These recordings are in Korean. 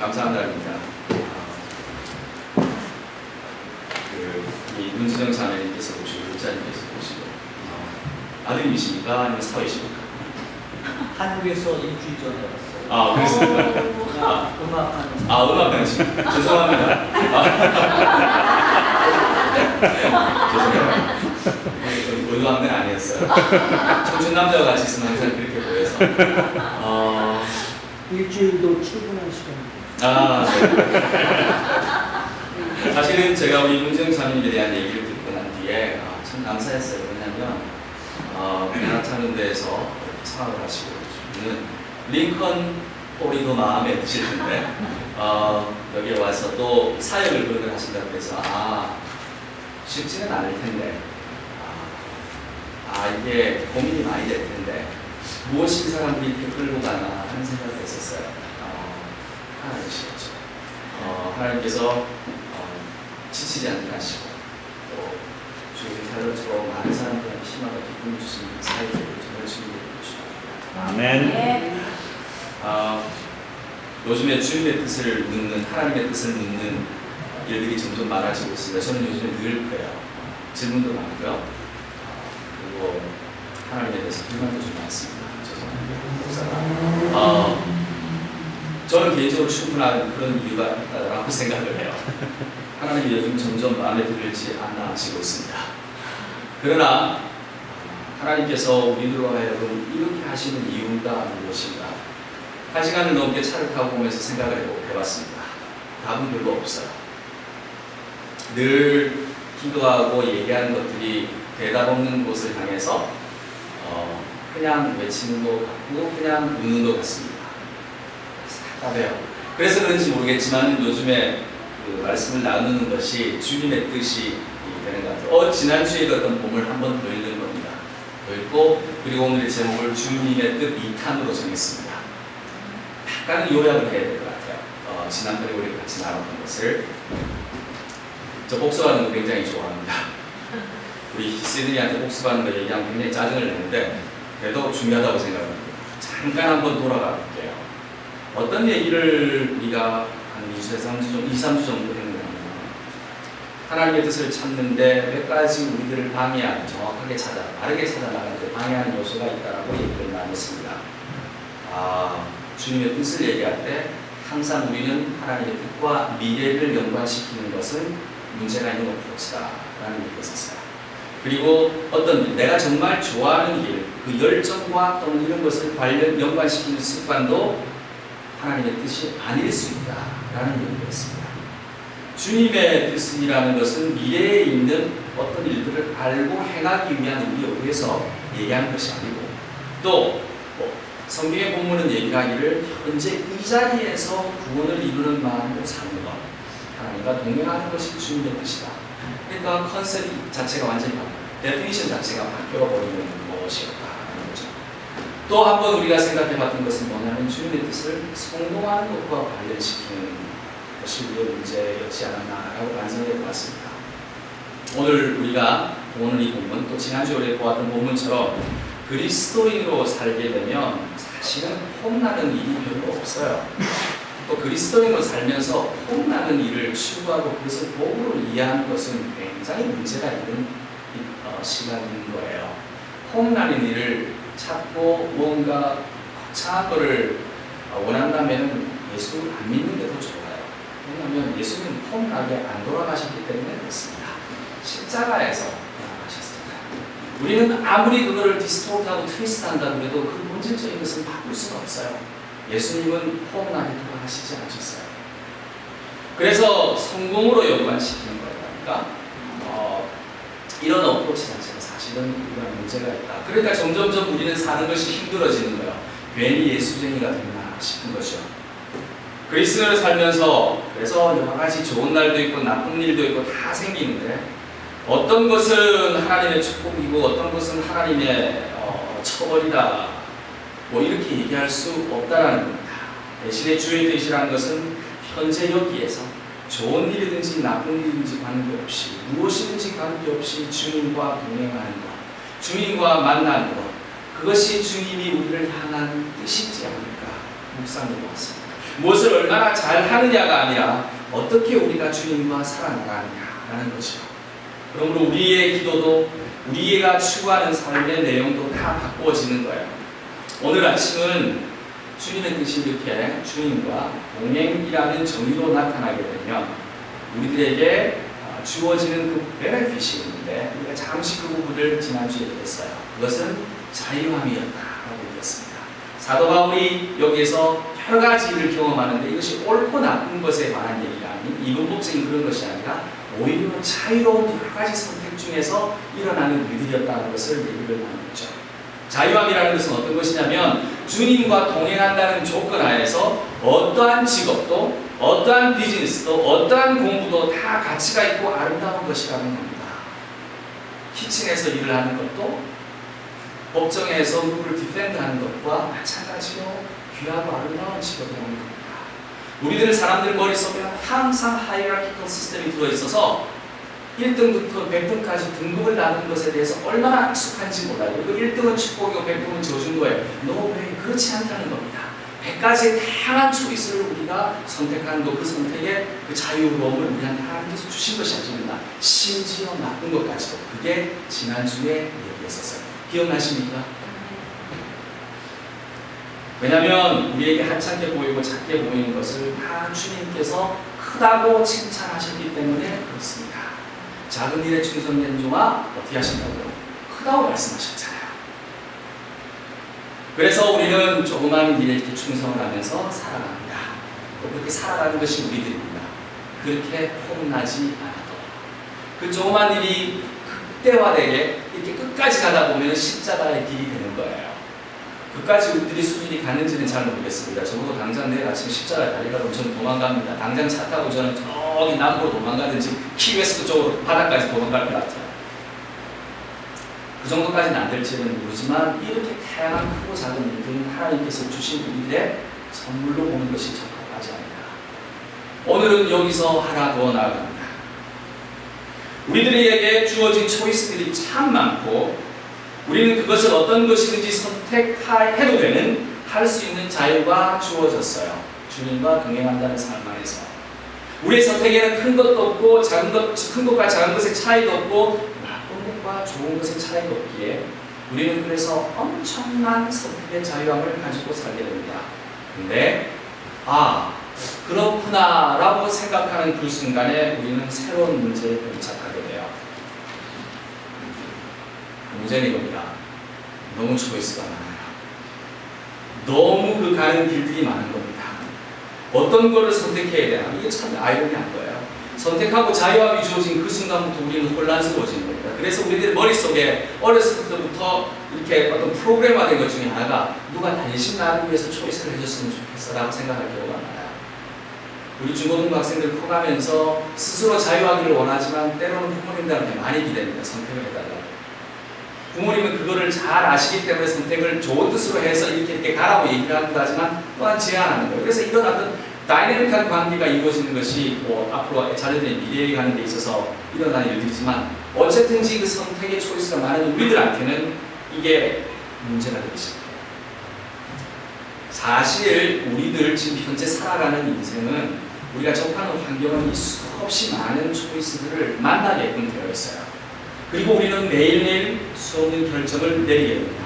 감사한 날입니다. 이 문지정 자매님께서 오시고 목사님께서 오시고 아드님이십니까? 아니면 사위십니까? 한국에서 일주일 전에 왔어요. 아, 그렇습니까? 음악하는. 음악하는 죄송합니다. 죄송해요. 의도한 건 아니었어요. 청춘 남자와 같이 있으면 항상 그렇게 보여서. 일주일도 출근할 시간입니다. 네. 사실은 제가 우리 문지영 자매님에 대한 얘기를 듣고 난 뒤에 참 감사했어요. 왜냐하면 맨하탄 데에서 생활을 하시고 저는 링컨 홀이 더 마음에 드실 텐데 여기에 와서 또 사역을 그렇게 하신다고 해서 쉽지는 않을 텐데 이게 고민이 많이 될 텐데 무엇이 사람들이 이렇게 끌고 가나 하는 생각을 했었어요. 하나님이시죠. 하나님께서 지치지 않게 하시고 또 주의 탈로처럼 많은 사람들에게 희망과 기쁨을 주시는 사역을 정말 주님께 주십니다. 아멘. 요즘에 주님의 뜻을 묻는, 하나님의 뜻을 묻는 일들이 점점 많아지고 있습니다. 저는 요즘에 늘 그래요. 질문도 많고요. 그리고 하나님에 대해서 불만도 좀 많습니다. 죄송합니다. 저는 개인적으로 충분한 그런 이유가 있다고 생각을 해요. 하나님이 요즘 점점 마음에 들지 않나 하시고 있습니다. 그러나 하나님께서 우리들로 하여금 이렇게 하시는 이유가 무엇인가? 한 시간을 넘게 차를 타고 보면서 생각을 해봤습니다. 답은 별로 없어요. 늘 기도하고 얘기하는 것들이 대답 없는 곳을 향해서 그냥 외치는 것 같고 그냥 웃는 것 같습니다. 답답해요. 그래서 그런지 모르겠지만 요즘에 그 말씀을 나누는 것이 주님의 뜻이 되는 것 같아요. 지난주에 어떤 본문을 한 번 더 읽는 겁니다. 더 읽고 그리고 오늘의 제목을 주님의 뜻 2탄으로 정했습니다. 약간 요약을 해야 될 것 같아요. 지난번에 우리 같이 나눴던 것을 저 복습하는 거 굉장히 좋아합니다. 우리 시드니한테 복습하는 거 얘기하면 굉장히 짜증을 내는데 그래도 중요하다고 생각합니다. 잠깐 한번 돌아가 볼게요. 어떤 얘기를 우리가 한 2, 3주 정도 했느냐 하나님의 뜻을 찾는데 몇 가지 우리들을 방해하는, 정확하게 바르게 찾아나가는 데 방해하는 요소가 있다라고 얘기를 나눴습니다. 주님의 뜻을 얘기할 때 항상 우리는 하나님의 뜻과 미래를 연관시키는 것은 문제가 있는 어프로치다라는 얘기였었어요. 그리고 어떤 일, 내가 정말 좋아하는 일, 그 열정과 또는 이런 것을 연관시키는 습관도 하나님의 뜻이 아닐 수 있다라는 얘기였습니다. 주님의 뜻이라는 것은 미래에 있는 어떤 일들을 알고 행하기 위한 우리에 의해서 얘기하는 것이 아니고 또 성경의 본문은 얘기하기를 현재 이 자리에서 구원을 이루는 마음으로 사는 것, 하나님과 동행하는 것이 주님의 뜻이다. 그러니까 컨셉 자체가 완전히 바뀌어요. 데피니션 자체가 바뀌어버리는 것이었다는 거죠. 또 한 번 우리가 생각해봤던 것은 뭐냐면 주님의 뜻을 성공하는 것과 관련시키는 것이 우리의 문제였지 않았나라고 반성해보았습니다. 오늘 이 본문, 또 지난주에 우리가 보았던 본문처럼 그리스도인으로 살게 되면 사실은 폼나는 일이 별로 없어요. 또 그리스도인으로 살면서 폼나는 일을 추구하고 그것을 복으로 이해하는 것은 굉장히 문제가 있는 시간인 거예요. 폼나는 일을 찾고 뭔가 거창한 것을 원한다면 예수를 안 믿는 게 더 좋아요. 왜냐하면 예수는 폼나게 안 돌아가셨기 때문에 그렇습니다. 십자가에서 돌아가셨습니다. 우리는 아무리 그거를 디스토트하고 트위스트 한다고 해도 그 본질적인 것은 바꿀 수가 없어요. 예수님은 폼나게 돌아가시지 않으셨어요. 그래서 성공으로 연관시키는 거니까 이런 어프로치 자체가 사실은 우리가 문제가 있다. 그러니까 점점점 우리는 사는 것이 힘들어지는 거예요. 괜히 예수쟁이가 됐나 싶은 거죠. 그리스도를 살면서 그래서 여러 가지 좋은 날도 있고 나쁜 일도 있고 다 생기는데 어떤 것은 하나님의 축복이고 어떤 것은 하나님의 처벌이다. 이렇게 얘기할 수 없다라는 겁니다. 대신에 주의 뜻이라는 것은 현재 여기에서 좋은 일이든지 나쁜 일이든지 관계없이 무엇이든지 관계없이 주님과 동행하는 것, 주님과 만나는 것, 그것이 주님이 우리를 향한 뜻이지 않을까 묵상해 보았습니다. 무엇을 얼마나 잘 하느냐가 아니라 어떻게 우리가 주님과 살아나가느냐라는 것이요. 그러므로 우리의 기도도 우리가 추구하는 삶의 내용도 다 바꾸어지는 거예요. 오늘 아침은 주님의 뜻이 이렇게 주님과 동행이라는 정의로 나타나게 되면 우리들에게 주어지는 그 베네핏이 있는데 우리가 잠시 그 부분을 지난주에 얘기했어요. 그것은 자유함이었다라고 얘기했습니다. 사도 바울이 여기에서 여러 가지 일을 경험하는데 이것이 옳고 나쁜 것에 관한 얘기가 아닌 이분법적인 그런 것이 아니라 오히려 자유로운 여러 가지 선택 중에서 일어나는 일들이었다는 것을 얘기를 나누죠. 자유함이라는 것은 어떤 것이냐면 주님과 동행한다는 조건 하에서 어떠한 직업도 어떠한 비즈니스도 어떠한 공부도 다 가치가 있고 아름다운 것이라는 겁니다. 키친에서 일을 하는 것도 법정에서 누구를 디펜드하는 것과 마찬가지로 귀하고 아름다운 직업이라는 겁니다. 우리들 사람들 머릿속에 항상 하이라키컬 시스템이 들어있어서 1등부터 100등까지 등급을 나눈 것에 대해서 얼마나 익숙한지 몰라요. 그리고 1등은 축복이고 100등은 저준 거예요. 노웨이, 그렇지 않다는 겁니다. 100가지의 다양한 초이스를 우리가 선택하는 것, 그 선택의 그 자유로움을 우리한테 하나님께서 주신 것이 아닙니다. 심지어 나쁜 것까지도. 그게 지난주에 얘기했었어요. 기억나십니까? 왜냐하면 우리에게 하찮게 보이고 작게 보이는 것을 다 주님께서 크다고 칭찬하셨기 때문에 그렇습니다. 작은 일에 충성된 자와 어떻게 하신다고요? 크다고 말씀하셨잖아요. 그래서 우리는 조그마한 일에 이렇게 충성을 하면서 살아갑니다. 또 그렇게 살아가는 것이 우리들입니다. 그렇게 폼나지 않아도 그 조그마한 일이 극대화되게 이렇게 끝까지 가다 보면 십자가의 길이 되는 거예요. 끝까지 우리들이 수준이 가는지는 잘 모르겠습니다. 저보고 당장 내일 아침 십자가에 달리라고 저는 도망갑니다. 당장 차 타고 저는 저기 남부로 도망가든지 키웨스트 쪽으로 바다까지 도망갈 것 같아요. 그 정도까지는 안 될지는 모르지만 이렇게 다양한 크고 작은 일들은 하나님께서 주신 우리들의 선물로 보는 것이 적합하지 않다. 오늘은 여기서 하나 더 나아갑니다. 우리들에게 주어진 초이스들이 참 많고 우리는 그것을 어떤 것이든지 선택해도 되는 할 수 있는 자유가 주어졌어요. 주님과 동행한다는 삶 안에서 우리의 선택에는 큰 것도 없고 큰 것과 작은 것의 차이도 없고 나쁜 것과 좋은 것의 차이도 없기에 우리는 그래서 엄청난 선택의 자유함을 가지고 살게 됩니다. 근데 그렇구나 라고 생각하는 그 순간에 우리는 새로운 문제에 봉착하게 돼요. 문제는 이겁니다. 너무 초이스가 많아요. 너무 그 가는 길들이 많은 겁니다. 어떤 거를 선택해야 되나? 이게 참 아이러니한 거예요. 선택하고 자유함이 주어진 그 순간부터 우리는 혼란스러워지는 겁니다. 그래서 우리들 머릿속에 어렸을 때부터 이렇게 어떤 프로그램화된 것 중에 하나가 누가 대신 나를 위해서 초이스를 해줬으면 좋겠어 라고 생각할 경우가 많아요. 우리 중고등부 학생들 커가면서 스스로 자유하기를 원하지만 때로는 부모님들한테 많이 기대합니다. 선택을 해달라고. 부모님은 그거를 잘 아시기 때문에 선택을 좋은 뜻으로 해서 이렇게 가라고 얘기를 하기도 하지만 또한 제한하는 거예요. 그래서 이런 어떤 다이내믹한 관계가 이루어지는 것이 앞으로 자녀들의 미래에 가는 데 있어서 일어나는 일들이지만 어쨌든지 그 선택의 초이스가 많은 우리들한테는 이게 문제가 되기 시작해요. 사실 우리들 지금 현재 살아가는 인생은 우리가 접하는 환경은 이 수없이 많은 초이스들을 만나게끔 되어 있어요. 그리고 우리는 매일매일 수없는 결정을 내리게 됩니다.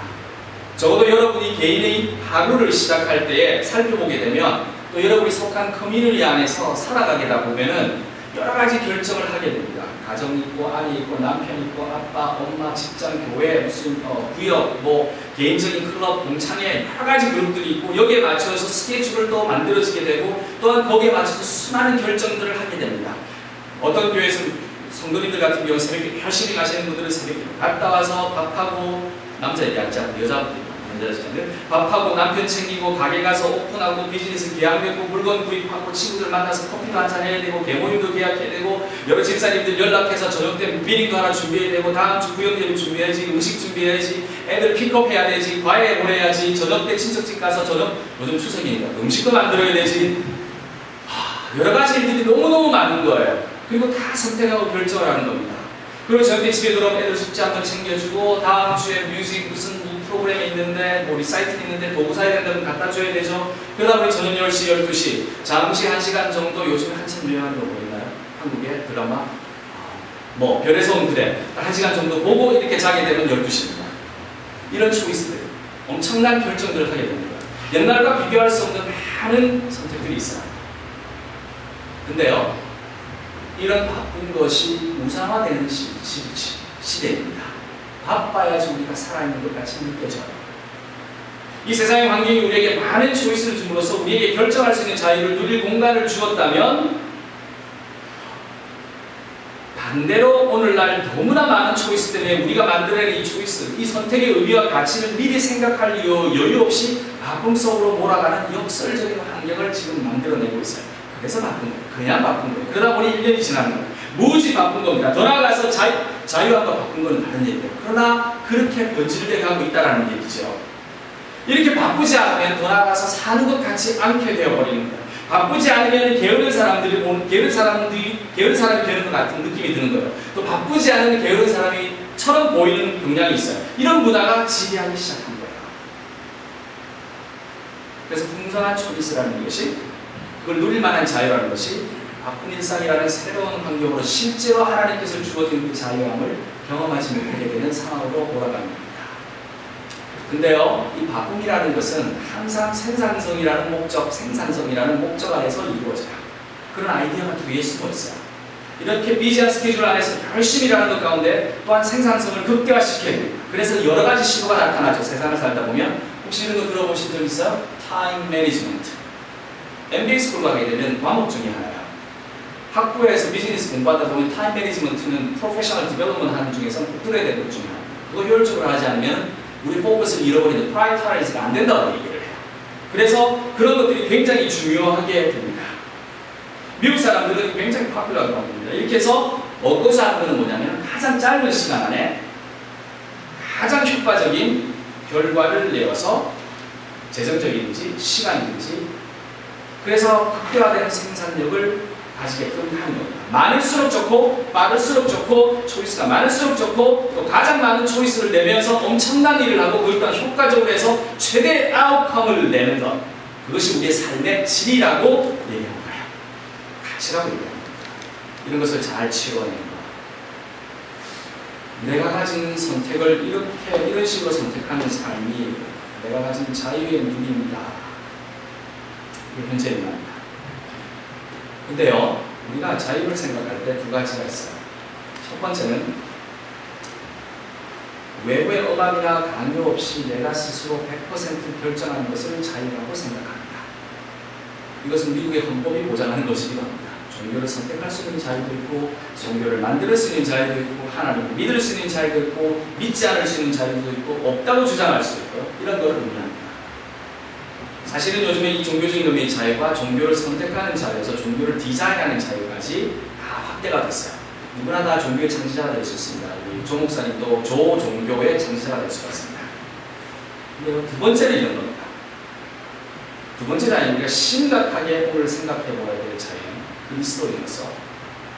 적어도 여러분이 개인의 하루를 시작할 때에 살펴보게 되면 또 여러분이 속한 커뮤니티 안에서 살아가게 되다 보면은 여러 가지 결정을 하게 됩니다. 가정이 있고 아내 있고 남편 있고 아빠, 엄마, 직장, 교회, 무슨 구역, 개인적인 클럽, 동창회 여러 가지 그룹들이 있고 여기에 맞춰서 스케줄을 또 만들어지게 되고 또한 거기에 맞춰서 수많은 결정들을 하게 됩니다. 어떤 교회에서는 성도님들 같은 경우는 새벽에 열심히 가시는 분들은 새벽에 갔다 와서 밥하고 남자 얘기하지 않고 여자분들 밥하고 남편 챙기고 가게 가서 오픈하고 비즈니스 계약되고 물건 구입하고 친구들 만나서 커피도 한잔 해야 되고 개모임도 계약해야 되고 여러 집사님들 연락해서 저녁 때 미팅도 하나 준비해야 되고 다음 주 구역 예배 준비해야지 음식 준비해야지 애들 픽업해야 되지 과외 보내야지 저녁 때 친척집 가서 요즘 추석이니까 음식도 만들어야 되지 여러 가지 일들이 너무너무 많은 거예요. 그리고 다 선택하고 결정을 하는 겁니다. 그리고 저녁 때 집에 들어오면 애들 숙제 한번 챙겨주고 다음 주에 뮤직 무슨 프로그램이 있는데 뭐 리사이틀 있는데 도구 사야 된다면 갖다 줘야 되죠. 그러다 보니 저녁 10시, 12시 잠시 1시간 정도 요즘에 한참 유행하는 거 보이나요? 한국의 드라마 뭐 별에서 온 그대 1시간 정도 보고 이렇게 자게 되면 12시입니다. 이런 초이스들 엄청난 결정들을 하게 됩니다. 옛날과 비교할 수 없는 많은 선택들이 있어요. 근데요, 이런 바쁜 것이 우상화되는 시대입니다. 바빠야지 우리가 살아있는 것 같이 느껴져요. 이 세상의 환경이 우리에게 많은 초이스를 줌으로써 우리에게 결정할 수 있는 자유를 누릴 공간을 주었다면, 반대로 오늘날 너무나 많은 초이스 때문에 우리가 만들어낸 이 초이스, 이 선택의 의미와 가치를 미리 생각할 여유 없이 바쁨 속으로 몰아가는 역설적인 환경을 지금 만들어내고 있어요. 그래서 바쁜 거예요. 그냥 바쁜 거예요. 그러다 보니 1년이 지나는 거예요. 무지 바쁜 겁니다. 더 나아가서 자유함과 바쁜 건 다른 얘기예요. 그러나 그렇게 변질돼 가고 있다는 얘기죠. 이렇게 바쁘지 않으면 더 나아가서 사는 것 같지 않게 되어버리는 거예요. 바쁘지 않으면 게으른 사람이 되는 것 같은 느낌이 드는 거예요. 또 바쁘지 않으면 게으른 사람이처럼 보이는 경향이 있어요. 이런 문화가 지배하기 시작한 거예요. 그래서 풍성한 초이스라는 것이, 그걸 누릴 만한 자유라는 것이 바쁜 일상이라는 새로운 환경으로 실제로 하나님께서 주어진 그 자유함을 경험하지 못하게 되는 상황으로 몰아갑니다. 근데요, 이 바쁨이라는 것은 항상 생산성이라는 목적, 생산성이라는 목적 안에서 이루어져요. 그런 아이디어가 뒤에 숨어 있어요. 이렇게 비지한 스케줄 안에서 열심히 일하는 것 가운데 또한 생산성을 극대화시켜야 됩니다. 그래서 여러 가지 시도가 나타나죠. 세상을 살다 보면. 혹시 이런 거 들어보신 적 있어요? 타임 매니지먼트. MBA 스쿨 가게 되면 과목 중에 하나예요. 학부에서 비즈니스 공부하다 보면 타임 매니지먼트는 프로페셔널 디벨롭먼트 하는 중에서 꼭 들어야 되는 것 중에 하나예요. 그거 효율적으로 하지 않으면 우리 포커스를 잃어버리는 프라이어타이즈가 안 된다고 얘기를 해요. 그래서 그런 것들이 굉장히 중요하게 됩니다. 미국 사람들은 굉장히 파퓰러한 겁니다. 이렇게 해서 얻고자 하는 것은 뭐냐면 가장 짧은 시간 안에 가장 효과적인 결과를 내어서 재정적이든지 시간이든지 그래서 극대화되는 생산력을 가지게끔 하는 겁니다. 많을수록 좋고 빠를수록 좋고 초이스가 많을수록 좋고 또 가장 많은 초이스를 내면서 엄청난 일을 하고 그걸 또한 효과적으로 해서 최대 아웃컴을 내는 것, 그것이 우리의 삶의 질이라고 얘기하는 거예요. 가치라고 얘기합니다. 이런 것을 잘 치러내는 것. 내가 가진 선택을 이런 식으로 선택하는 삶이 내가 가진 자유의 누림이다. 이게 현재인 겁니다. 근데요, 우리가 자유를 생각할 때 두 가지가 있어요. 첫 번째는 외부의 억압이나 강요 없이 내가 스스로 100% 결정하는 것을 자유라고 생각합니다. 이것은 미국의 헌법이 보장하는 것이기도 합니다. 종교를 선택할 수 있는 자유도 있고, 종교를 만들 수 있는 자유도 있고, 하나님을 믿을 수 있는 자유도 있고, 믿지 않을 수 있는 자유도 있고, 없다고 주장할 수 있고요. 이런 것을 의미합니다. 사실은 요즘에 이 종교적인 의미의 자유가 종교를 선택하는 자유에서 종교를 디자인하는 자유까지 다 확대가 됐어요. 누구나 다 종교의 창시자가 될 수 있습니다. 조 목사님도 조 종교의 창시자가 될 수가 있습니다. 근데 두 번째는 이런 겁니다. 두 번째는 아니라 우리가 심각하게 오늘 생각해 보아야 될 자유는 그리스도인으로서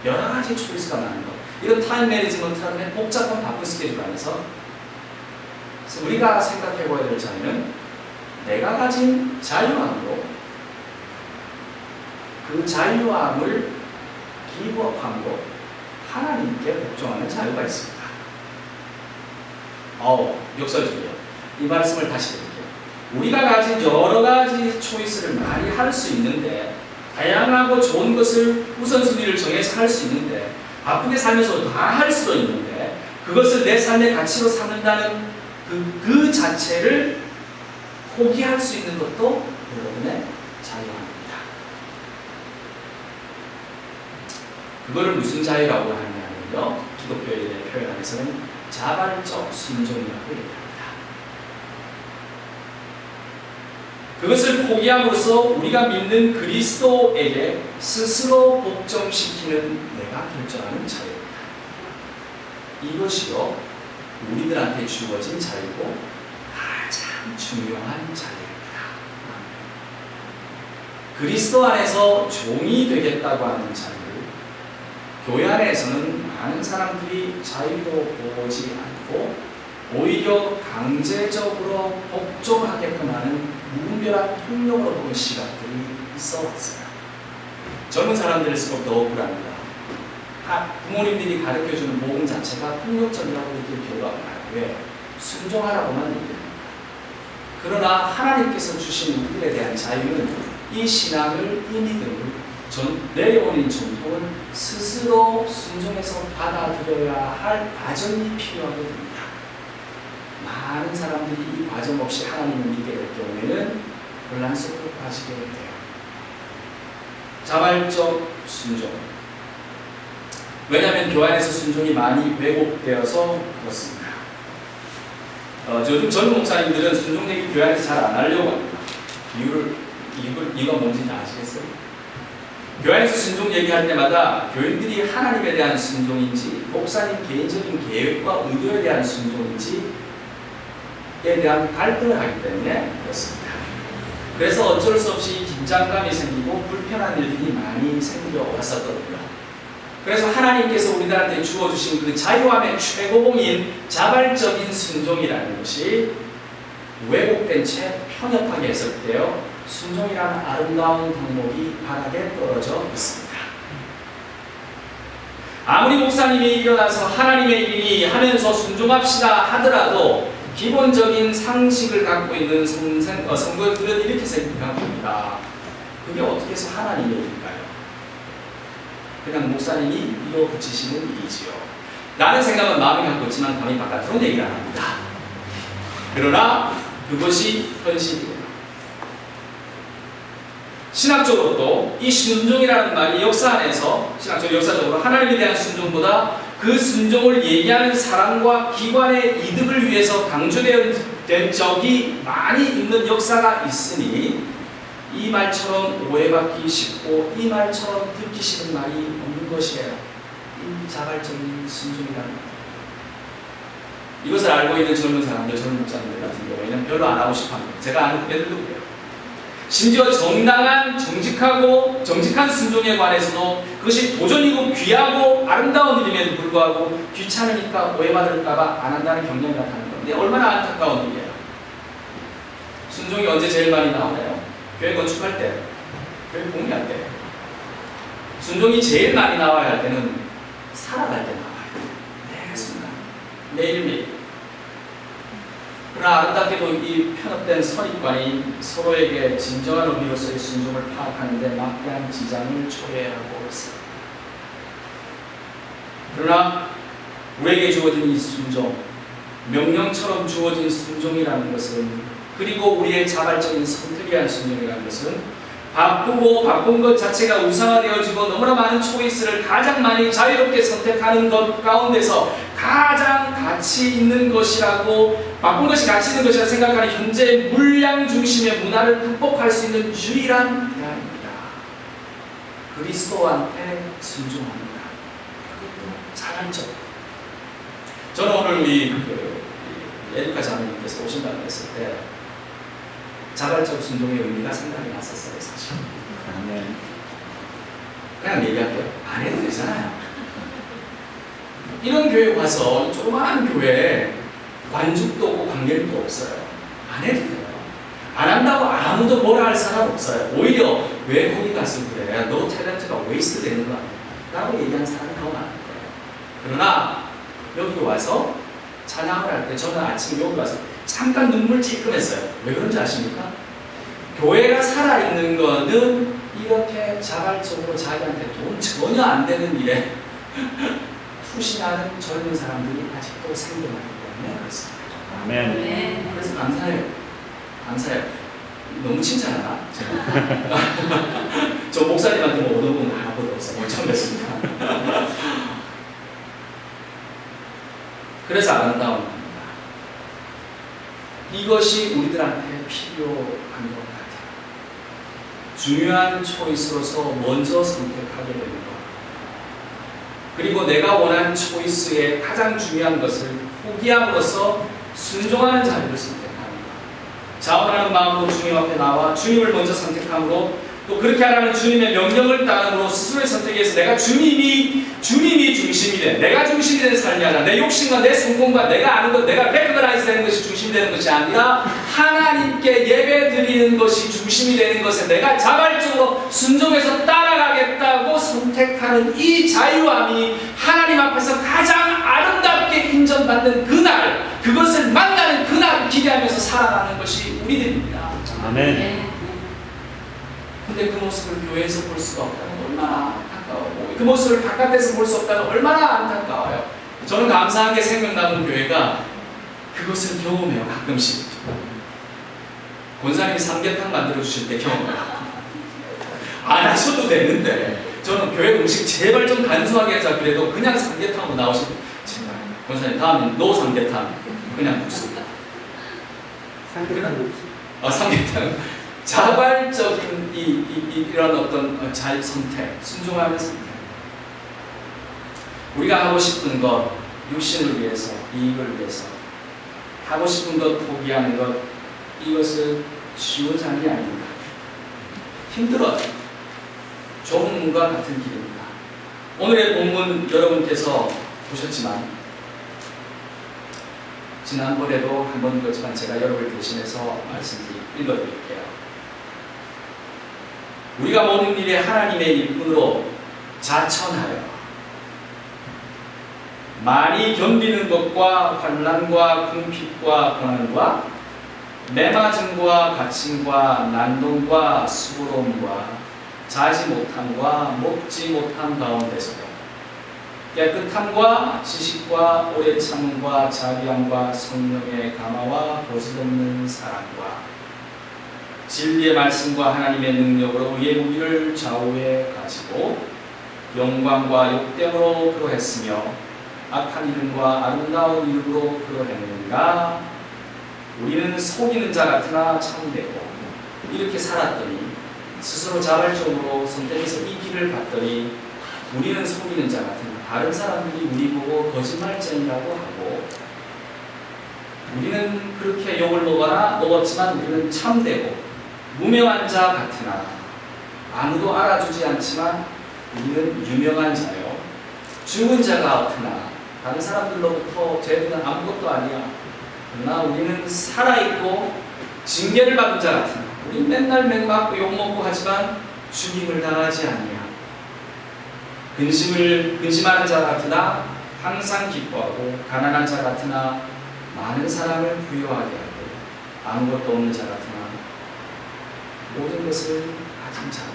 여러 가지 초이스가 나는 것. 이런 타임 매니지먼트라는 복잡한 바쁜 스케줄 안에서 그래서 우리가 생각해 보아야 될 자유는 내가 가진 자유함으로 그 자유함을 기부업함으로 하나님께 복종하는 자유가 있습니다. 역설적이에요. 이 말씀을 다시 드릴게요. 우리가 가진 여러 가지 초이스를 많이 할 수 있는데, 다양하고 좋은 것을 우선순위를 정해서 할 수 있는데, 바쁘게 살면서 다 할 수도 있는데, 그것을 내 삶의 가치로 삼는다는 그 자체를 포기할 수 있는 것도 여러분의 자유함입니다. 그거를 무슨 자유라고 하냐면요, 기독교의 표현 안에서는 자발적 순종이라고 얘기합니다. 그것을 포기함으로써 우리가 믿는 그리스도에게 스스로 복종시키는 내가 결정하는 자유입니다. 이것이요, 우리들한테 주어진 자유고 가장 중요한 자유입니다. 그리스도 안에서 종이 되겠다고 하는 자유, 교회 안에서는 많은 사람들이 자유로 보지 않고 오히려 강제적으로 복종하게끔 하는 무분별한 폭력으로 보는 시각들이 있어 왔어요. 젊은 사람들일수록 더 억울합니다. 부모님들이 가르쳐주는 모범 자체가 폭력적이라고 느낄 필요가 없나요? 왜? 순종하라고만 얘기합니다. 그러나 하나님께서 주신 우리들에 대한 자유는 이 신앙을, 이 믿음을 내려오는 전통은 스스로 순종해서 받아들여야 할 과정이 필요하게 됩니다. 많은 사람들이 이 과정 없이 하나님을 믿게 될 경우에는 혼란 속으로 빠지게 돼요. 자발적 순종. 왜냐하면 교회 안에서 순종이 많이 왜곡되어서 그렇습니다. 요즘 젊은 목사님들은 순종 얘기 교회 안에서 잘 안 하려고 합니다. 이유가 뭔지 아시겠어요? 교회 안에서 순종 얘기할 때마다 교인들이 하나님에 대한 순종인지 목사님 개인적인 계획과 의도에 대한 순종인지에 대한 갈등을 하기 때문에 그렇습니다. 그래서 어쩔 수 없이 긴장감이 생기고 불편한 일들이 많이 생겨왔었거든요. 그래서 하나님께서 우리들한테 주어주신 그 자유함의 최고봉인 자발적인 순종이라는 것이 왜곡된 채 편협하게 해석되어 순종이라는 아름다운 덕목이 바닥에 떨어져 있습니다. 아무리 목사님이 일어나서 하나님의 일이니 하면서 순종합시다 하더라도 기본적인 상식을 갖고 있는 성도들은 이렇게 생각합니다. 그게 어떻게 해서 하나님의 일일까요? 그냥 목사님이 이어붙이시는 일이지요. 라는 생각은 마음에 갖고 있지만 감히 바깥으로는 얘기를 안 합니다. 그러나 그것이 현실이에요. 신학적으로도 이 순종이라는 말이 역사 안에서 역사적으로 하나님에 대한 순종보다 그 순종을 얘기하는 사람과 기관의 이득을 위해서 강조된 적이 많이 있는 역사가 있으니 이 말처럼 오해받기 쉽고 이 말처럼 듣기 싫은 말이 없는 것이에요. 이 자발적인 순종이라는 말. 이것을 알고 있는 젊은 사람들, 젊은 목사님들 같은 경우에는 별로 안 하고 싶어 합니다. 제가 아는 애들도 그래요. 심지어 정당한 정직한 순종에 관해서도 그것이 도전이고 귀하고 아름다운 일임에도 불구하고 귀찮으니까 오해받을까봐 안 한다는 경향이 나타나는 건데 얼마나 안타까운 일이에요. 순종이 언제 제일 많이 나오나요? 교회 건축할 때, 교회 공유할 때. 순종이 제일 많이 나와야 할 때는 살아갈 때 나와요. 매 순간, 매일매일. 그러나 아름답게도 이 편협된 선입관이 서로에게 진정한 의미로서의 순종을 파악하는 데 막대한 지장을 초래하고 있습니다. 그러나 우리에게 주어진 이 순종, 명령처럼 주어진 순종이라는 것은, 그리고 우리의 자발적인 선택에 대한 순종이라는 것은 바쁘고 바쁜 것 자체가 우상화되어지고 너무나 많은 초이스를 가장 많이 자유롭게 선택하는 것 가운데서 가장 가치 있는 것이라고, 바쁜 것이 가치 있는 것이라 생각하는 현재 물량 중심의 문화를 극복할 수 있는 유일한 대안입니다. 그리스도한테 순종합니다. 그것도 자발적. 저는 오늘 우리 에리카 자매님께서 오신다고 했을 때 자발적 순종의 의미가 생각이 났었어요, 사실. 그냥 얘기할게요. 안 해도 되잖아요. 이런 교회 와서 조그마한 교회에 관중도 없고 관객도 없어요. 안 해도 돼요. 안 한다고 아무도 뭐라 할 사람 없어요. 오히려 왜 거기 가서 그래? 너 탤런트가 웨이스트 되는 거 아니야? 라고 얘기하는 사람이 더 많을 거예요. 그러나 여기 와서 찬양을 할 때 저는 아침에 여기 와서 잠깐 눈물 찔끔했어요. 왜 그런지 아십니까? 교회가 살아있는 거는 이렇게 자발적으로 자기한테 돈 전혀 안 되는 일에 투신하는 젊은 사람들이 아직도 생겨나기 때문에 그렇습니다. 아멘. 네. 그래서 감사해요. 감사해요. 너무 칭찬하나? 저 목사님한테 뭐 얻어본 거 하나도 없어요. 처음 뵀습니다. 그래서 아름다운 겁니다. 이것이 우리들한테 필요한 것 같아요. 중요한 초이스로서 먼저 선택하게 되는 것. 그리고 내가 원하는 초이스의 가장 중요한 것을 포기함으로써 순종하는 자리를 선택합니다. 자원하는 마음으로 주님 앞에 나와 주님을 먼저 선택함으로 또 그렇게 하라는 주님의 명령을 따름으로 스스로의 선택에서 내가 주님이 중심이 돼. 내가 중심이 되는 삶이 아니라 내 욕심과 내 성공과 내가 아는 것, 내가 백그라이즈 되는 것이 중심이 되는 것이 아니라 하나님께 예배 드리는 것이 중심이 되는 것에 내가 자발적으로 순종해서 따라가겠다고 선택하는 이 자유함이 하나님 앞에서 가장 아름답게 인정받는 그날, 그것을 만나는 그날 기대하면서 살아가는 것이 우리들입니다. 아멘. 근데 그 모습을 교회에서 볼 수가 없다는 얼마나 안타까워요. 그 모습을 바깥에서 볼 수 없다는 얼마나 안타까워요. 저는 감사한 게 생명나무 교회가 그것을 경험해요. 가끔씩 권사님이 삼계탕 만들어 주실 때 경험해요. 안 하셔도 되는데 저는 교회 음식 제발 좀 간소하게 하자 그래도 그냥 삼계탕으로 나오시면 제발 권사님 다음엔 노 삼계탕 그냥 국수. 상대방 목숨. 삼계탕. 자발적인 이런 어떤 잘 선택, 순종하는 선택. 우리가 하고 싶은 것, 육신을 위해서, 이익을 위해서 하고 싶은 것 포기하는 것, 이것은 쉬운 삶이 아닙니다. 힘들어요. 좁은 문과 같은 길입니다. 오늘의 본문 여러분께서 보셨지만 지난번에도 한 번 읽었지만 제가 여러분을 대신해서 읽어드릴게요. 우리가 모든 일에 하나님의 일꾼으로 자천하여 많이 견디는 것과 환난과 궁핍과 고난과 매맞음과 갇힘과 난동과 수고로움과 자지 못함과 먹지 못함 가운데서도 깨끗함과 지식과 오래 참음과 자비함과 성령의 감화와 거짓없는 사랑과 진리의 말씀과 하나님의 능력으로 우리의 무기를 좌우에 가지고 영광과 욕됨으로 그러했으며 악한 이름과 아름다운 이름으로 그러했는가. 우리는 속이는 자 같으나 참되고 이렇게 살았더니 스스로 자발적으로 선택해서 이 길을 갔더니 우리는 속이는 자 같으나 다른 사람들이 우리 보고 거짓말쟁이라고 하고 우리는 그렇게 욕을 먹었지만 우리는 참되고 무명한 자 같으나 아무도 알아주지 않지만 우리는 유명한 자요. 죽은 자가 같으나 다른 사람들로부터 쟤들은 아무것도 아니야. 그러나 우리는 살아있고 징계를 받은 자 같으나 우리는 맨날 맹맞고 욕먹고 하지만 죽임을 당하지 아니야. 근심하는 자 같으나 항상 기뻐하고 가난한 자 같으나 많은 사람을 부유하게 하고 아무것도 없는 자 같으나 모든 것을 가진 자다.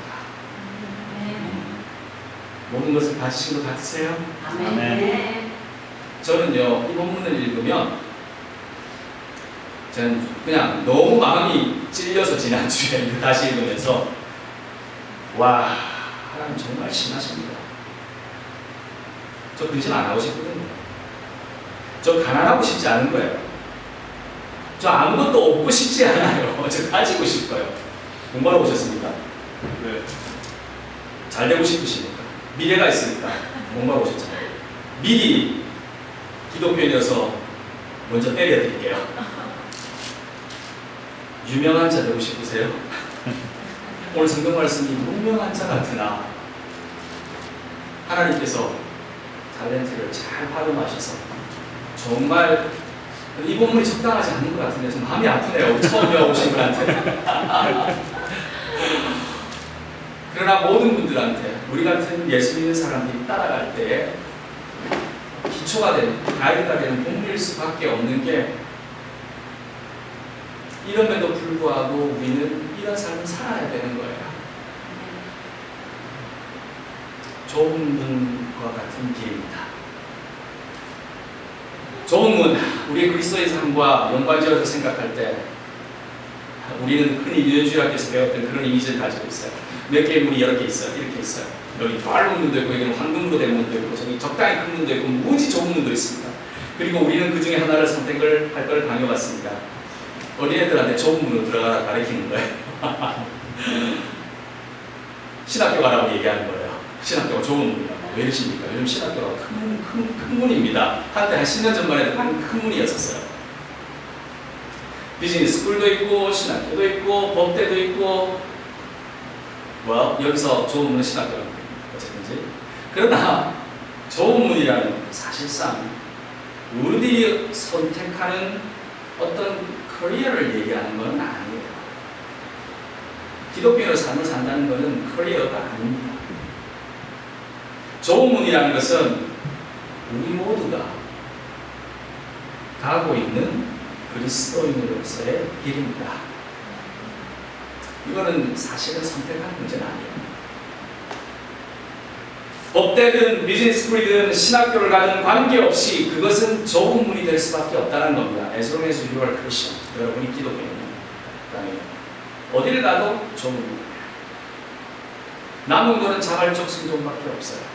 모든 것을 가지신 것 같으세요? 아멘. 저는요, 이 본문을 읽으면 저는 그냥 너무 마음이 찔려서 지난주에 다시 읽으면서 와, 하나님 정말 심하십니다. 저 근심 안 하고 싶거든요. 저 가난하고 싶지 않은 거예요. 저 아무것도 얻고 싶지 않아요. 저 가지고 싶어요. 공부하러 오셨습니까? 네. 잘 되고 싶으십니까? 미래가 있으니까 공부하러 오셨잖아요. 미리 기독교인이어서 먼저 때려드릴게요. 유명한 자 되고 싶으세요? 오늘 성경 말씀이 무명한 자 같으나 하나님께서 탤런트를 잘 활용하셔서 정말 이 본문이 적당하지 않은 것 같은데 좀 마음이 아프네요. 처음 배워오신 분한테. 그러나 모든 분들한테 우리 같은 예수 믿는 사람들이 따라갈 때에 기초가 되는, 가이드가 되는 본문일 수밖에 없는 게 이럼에도 불구하고 우리는 이런 삶을 살아야 되는 거예요. 좋은 문과 같은 길입니다. 좋은 문, 우리의 그리스도의 삶과 연관지어서 생각할 때 우리는 흔히 유년주일학교에서 배웠던 그런 이미지를 가지고 있어요. 몇 개의 문이 여러 개 있어요. 이렇게 있어요. 여기 銅 문도 있고 여기는 황금으로 된 문도 있고 저기 적당히 큰 문도 있고 무지 좋은 문도 있습니다. 그리고 우리는 그 중에 하나를 선택을 할 걸 강요받습니다. 어린애들한테 좋은 문으로 들어가라 가르치는 거예요. 신학교 가라고 얘기하는 거예요. 신학교가 좋은 문이라고. 왜 이러십니까? 요즘 신학교가 큰 문입니다. 한때 한 10년 전만 해도 큰 문이었었어요. 비즈니스 스쿨도 있고 신학교도 있고 법대도 있고 여기서 좋은 문은 신학교라는 겁니다. 어쨌든지. 그러나 좋은 문이라는 것도 사실상 우리들이 선택하는 어떤 커리어를 얘기하는 건 아니에요. 기독교인의 삶을 산다는 것은 커리어가 아닙니다. 좋은 문이라는 것은 우리 모두가 가고 있는 그리스도인으로서의 길입니다. 이거는 사실은 선택하는 문제는 아니에요. 법대든 비즈니스 스쿨이든 신학교를 가든 관계없이 그것은 좋은 문이 될 수밖에 없다는 겁니다. As long as you are Christian. 여러분이 기독교인이라면 어디를 가도 좋은 문이에요. 남은 거는 자발적 순종밖에 없어요.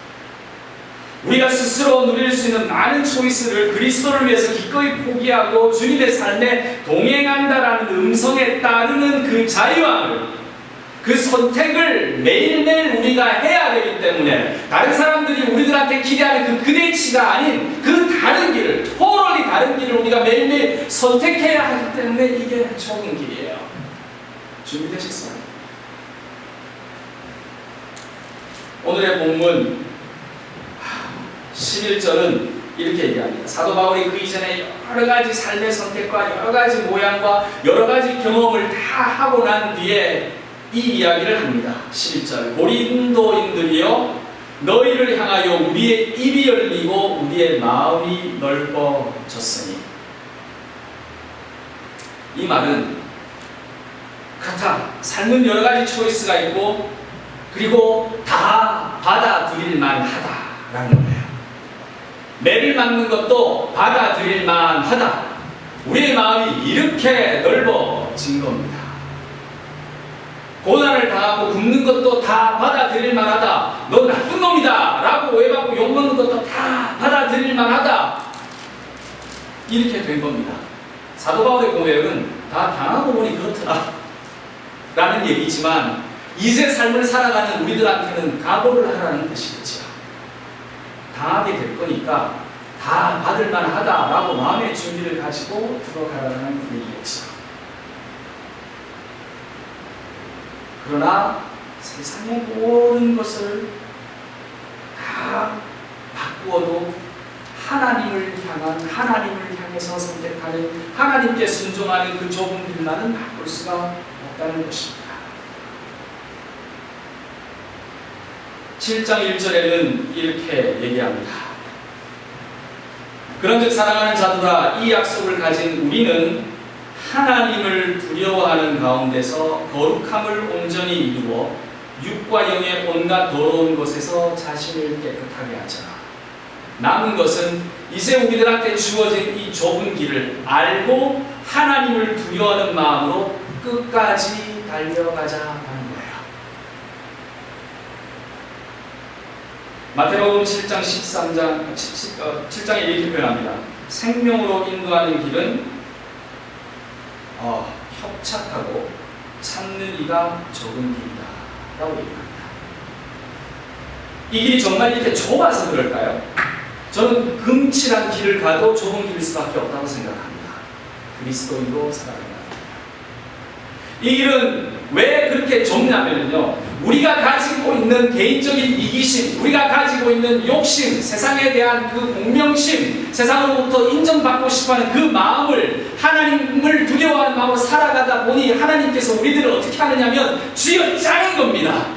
우리가 스스로 누릴 수 있는 많은 초이스를 그리스도를 위해서 기꺼이 포기하고 주님의 삶에 동행한다라는 음성에 따르는 그 자유함을, 그 선택을 매일매일 우리가 해야 되기 때문에 다른 사람들이 우리들한테 기대하는 그 기대치가 아닌 그 다른 길을, 호롤리 다른 길을 우리가 매일매일 선택해야 하기 때문에 이게 좋은 길이에요. 준비되셨어요? 오늘의 본문 11절은 이렇게 얘기합니다. 사도 바울이 그 이전에 여러 가지 삶의 선택과 여러 가지 모양과 여러 가지 경험을 다 하고 난 뒤에 이 이야기를 합니다. 11절 고린도인들이여 너희를 향하여 우리의 입이 열리고 우리의 마음이 넓어졌으니. 이 말은 그렇다. 삶은 여러 가지 초이스가 있고 그리고 다 받아들일 만하다라는 거예요. 매를 맞는 것도 받아들일 만하다. 우리의 마음이 이렇게 넓어진 겁니다. 고난을 당하고 굶는 것도 다 받아들일 만하다. 너 나쁜 놈이다 라고 오해받고 욕먹는 것도 다 받아들일 만하다. 이렇게 된 겁니다. 사도 바울의 고백은 다 당하고 보니 그렇더라 라는 얘기지만 이제 삶을 살아가는 우리들한테는 각오를 하라는 뜻이겠죠. 당하게 될 거니까 다 받을 만하다라고 마음의 준비를 가지고 들어가라는 얘기겠죠. 그러나 세상의 모든 것을 다 바꾸어도 하나님을 향해서 선택하는, 하나님께 순종하는 그 좁은 길만은 바꿀 수가 없다는 것입니다. 7장 1절에는 이렇게 얘기합니다. 그런즉 사랑하는 자들아 이 약속을 가진 우리는 하나님을 두려워하는 가운데서 거룩함을 온전히 이루어 육과 영의 온갖 더러운 것에서 자신을 깨끗하게 하자. 남은 것은 이제 우리들한테 주어진 이 좁은 길을 알고 하나님을 두려워하는 마음으로 끝까지 달려가자 하는 거예요. 마태복음 7장 7장에 이렇게 표현합니다. 생명으로 인도하는 길은 협착하고 찾는 이가 적은 길이다 라고 얘기합니다. 이 길이 정말 이렇게 좁아서 그럴까요? 저는 금칠한 길을 가도 좁은 길일 수밖에 없다고 생각합니다. 그리스도인으로 살아간다. 이 길은 왜 그렇게 좁냐면요, 우리가 가지고 있는 개인적인 이기심, 우리가 가지고 있는 욕심, 세상에 대한 그 공명심, 세상으로부터 인정받고 싶어하는 그 마음을, 하나님을 두려워하는 마음으로 살아가다 보니 하나님께서 우리들을 어떻게 하느냐면 쥐어짜는 겁니다.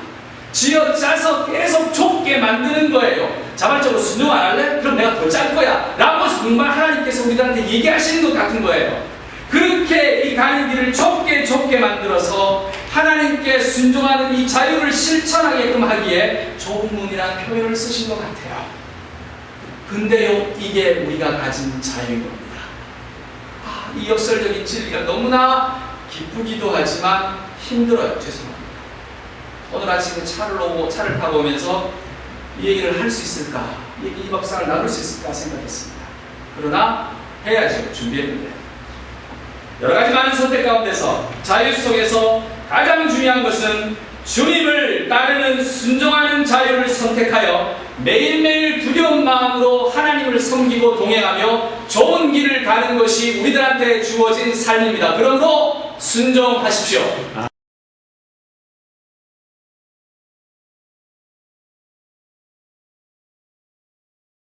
쥐어짜서 계속 좁게 만드는 거예요. 자발적으로 순종 안 할래? 그럼 내가 더 짤 거야 라고 정말 하나님께서 우리들한테 얘기하시는 것 같은 거예요. 그렇게 이 가는 길을 좁게 만들어서 하나님께 순종하는 이 자유를 실천하게끔 하기에 좁은 문이라는 표현을 쓰신 것 같아요. 근데요, 이게 우리가 가진 자유인 겁니다. 이 역설적인 진리가 너무나 기쁘기도 하지만 힘들어요. 죄송합니다. 오늘 아침에 차를 타고 오면서 이 얘기를 할 수 있을까, 이 밥상을 나눌 수 있을까 생각했습니다. 그러나 해야죠. 준비했는데 여러 가지 많은 선택 가운데서 자유 속에서 가장 중요한 것은 주님을 따르는 순종하는 자유를 선택하여 매일매일 두려운 마음으로 하나님을 섬기고 동행하며 좋은 길을 가는 것이 우리들한테 주어진 삶입니다. 그러므로 순종하십시오.